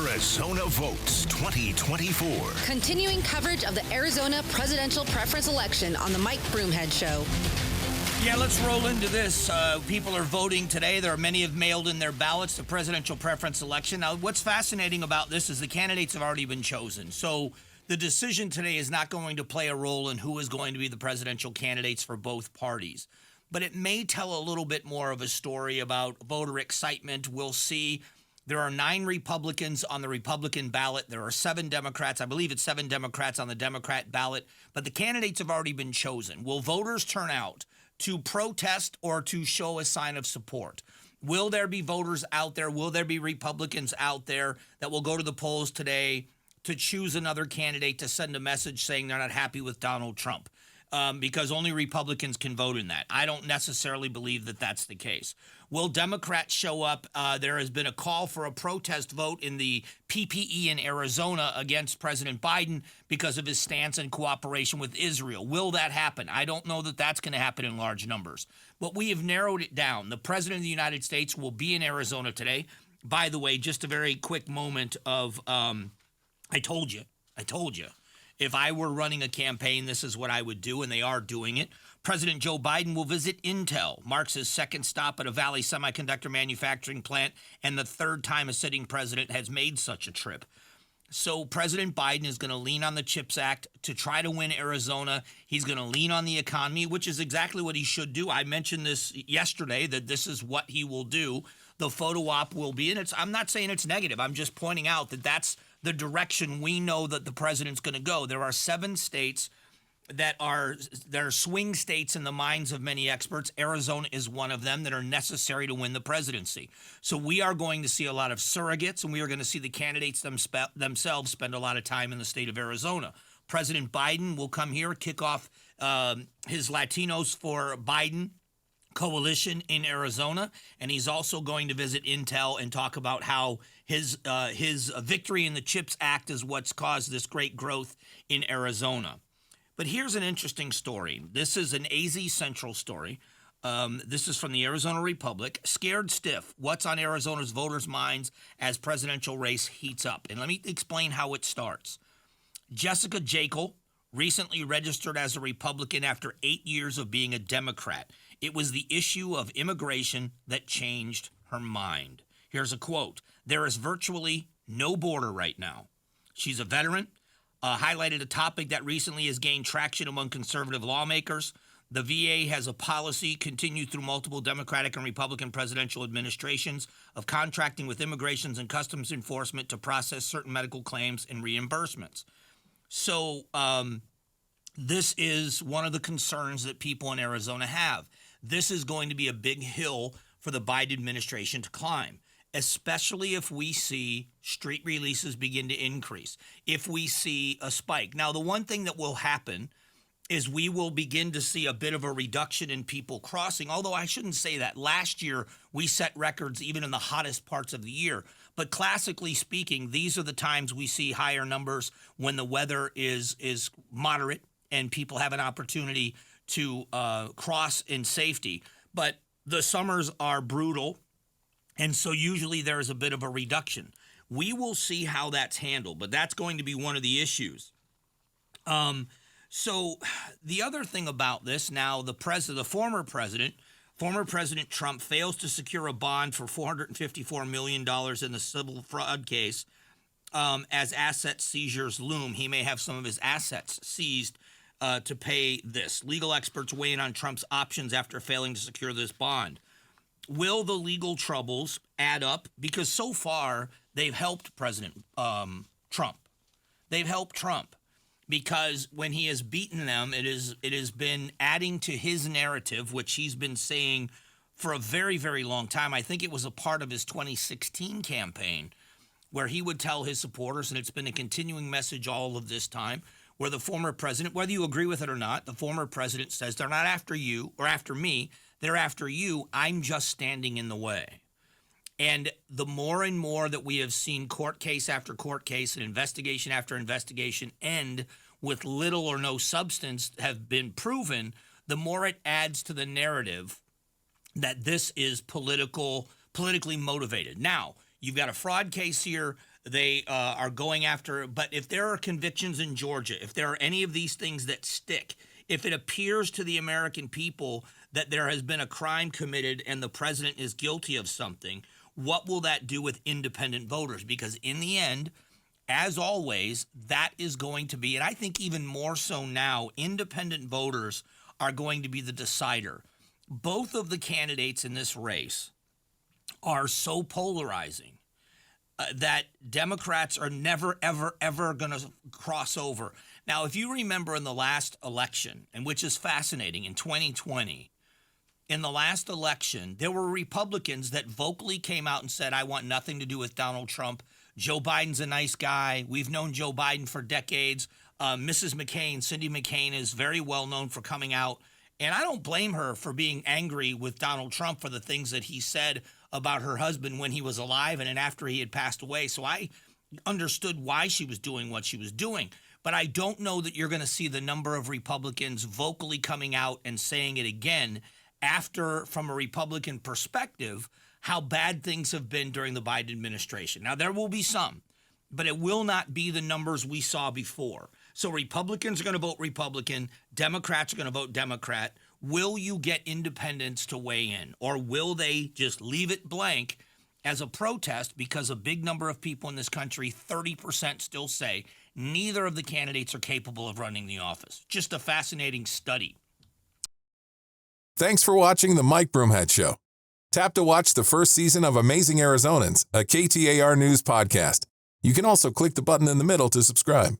Arizona Votes 2024. Continuing coverage of the Arizona presidential preference election on the Mike Broomhead Show. Yeah, let's roll into this. People are voting today. Many have mailed in their ballots, the presidential preference election. Now, what's fascinating about this is the candidates have already been chosen. So the decision today is not going to play a role in who is going to be the presidential candidates for both parties. But it may tell a little bit more of a story about voter excitement. We'll see. There are 9 Republicans on the Republican ballot. There are 7 Democrats. I believe it's 7 Democrats on the Democrat ballot. But the candidates have already been chosen. Will voters turn out to protest or to show a sign of support? Will there be voters out there? Will there be Republicans out there that will go to the polls today to choose another candidate to send a message saying they're not happy with Donald Trump? Because only Republicans can vote in that. I don't necessarily believe that that's the case. Will Democrats show up? There has been a call for a protest vote in the PPE in Arizona against President Biden because of his stance and cooperation with Israel. Will that happen? I don't know that that's going to happen in large numbers. But we have narrowed it down. The President of the United States will be in Arizona today. By the way, just a very quick moment of, I told you. If I were running a campaign, this is what I would do, and they are doing it. President Joe Biden will visit Intel, marks his second stop at a Valley semiconductor manufacturing plant, and the third time a sitting president has made such a trip. So President Biden is going to lean on the CHIPS Act to try to win Arizona. He's going to lean on the economy, which is exactly what he should do. I mentioned this yesterday, that this is what he will do. The photo op will be, and I'm not saying it's negative. I'm just pointing out that that's the direction we know that the president's going to go. There are 7 states that are swing states in the minds of many experts. Arizona is one of them that are necessary to win the presidency. So we are going to see a lot of surrogates, and we are going to see the candidates themselves spend a lot of time in the state of Arizona. President Biden will come here, kick off his Latinos for Biden coalition in Arizona, and he's also going to visit Intel and talk about how his victory in the CHIPS Act is what's caused this great growth in Arizona. But here's an interesting story. This is an AZ Central story. This is from the Arizona Republic. Scared stiff. What's on Arizona's voters' minds as presidential race heats up? And let me explain how it starts. Jessica Jekyll recently registered as a Republican after 8 years of being a Democrat. It was the issue of immigration that changed her mind. Here's a quote. "There is virtually no border right now." She's a veteran, highlighted a topic that recently has gained traction among conservative lawmakers. The VA has a policy continued through multiple Democratic and Republican presidential administrations of contracting with Immigrations and Customs Enforcement to process certain medical claims and reimbursements. So this is one of the concerns that people in Arizona have. This is going to be a big hill for the Biden administration to climb, especially if we see street releases begin to increase, if we see a spike. Now, the one thing that will happen is we will begin to see a bit of a reduction in people crossing, although I shouldn't say that. Last year, we set records even in the hottest parts of the year. But classically speaking, these are the times we see higher numbers when the weather is moderate and people have an opportunity to cross in safety. But the summers are brutal, and so usually there is a bit of a reduction. We will see how that's handled, but that's going to be one of the issues. So the other thing about this now, former President Trump fails to secure a bond for $454 million in the civil fraud case as asset seizures loom. He may have some of his assets seized to pay this. Legal experts weigh in on Trump's options after failing to secure this bond. Will the legal troubles add up? Because so far, they've helped President Trump. They've helped Trump because when he has beaten them, it has been adding to his narrative, which he's been saying for a very, very long time. I think it was a part of his 2016 campaign where he would tell his supporters, and it's been a continuing message all of this time, where the former president, whether you agree with it or not, the former president says, they're not after you or after me, they're after you. I'm just standing in the way. And the more and more that we have seen court case after court case and investigation after investigation end with little or no substance have been proven, the more it adds to the narrative that this is politically motivated. Now, You've got a fraud case here. They are going after, but if there are convictions in Georgia, if there are any of these things that stick, if it appears to the American people that there has been a crime committed and the president is guilty of something, what will that do with independent voters? Because in the end, as always, that is going to be, and I think even more so now, independent voters are going to be the decider. Both of the candidates in this race are so polarizing that Democrats are never, ever, ever going to cross over. Now, if you remember in the last election, and which is fascinating, in 2020, in the last election, there were Republicans that vocally came out and said, I want nothing to do with Donald Trump. Joe Biden's a nice guy. We've known Joe Biden for decades. Mrs. McCain, Cindy McCain, is very well known for coming out. And I don't blame her for being angry with Donald Trump for the things that he said about her husband when he was alive and after he had passed away. So I understood why she was doing what she was doing. But I don't know that you're going to see the number of Republicans vocally coming out and saying it again after, from a Republican perspective, how bad things have been during the Biden administration. Now, there will be some, but it will not be the numbers we saw before. So Republicans are going to vote Republican. Democrats are going to vote Democrat. Will you get independents to weigh in, or will they just leave it blank as a protest because a big number of people in this country, 30% still say neither of the candidates are capable of running the office? Just a fascinating study. Thanks for watching the Mike Broomhead Show. Tap to watch the first season of Amazing Arizonans, a KTAR News podcast. You can also click the button in the middle to subscribe.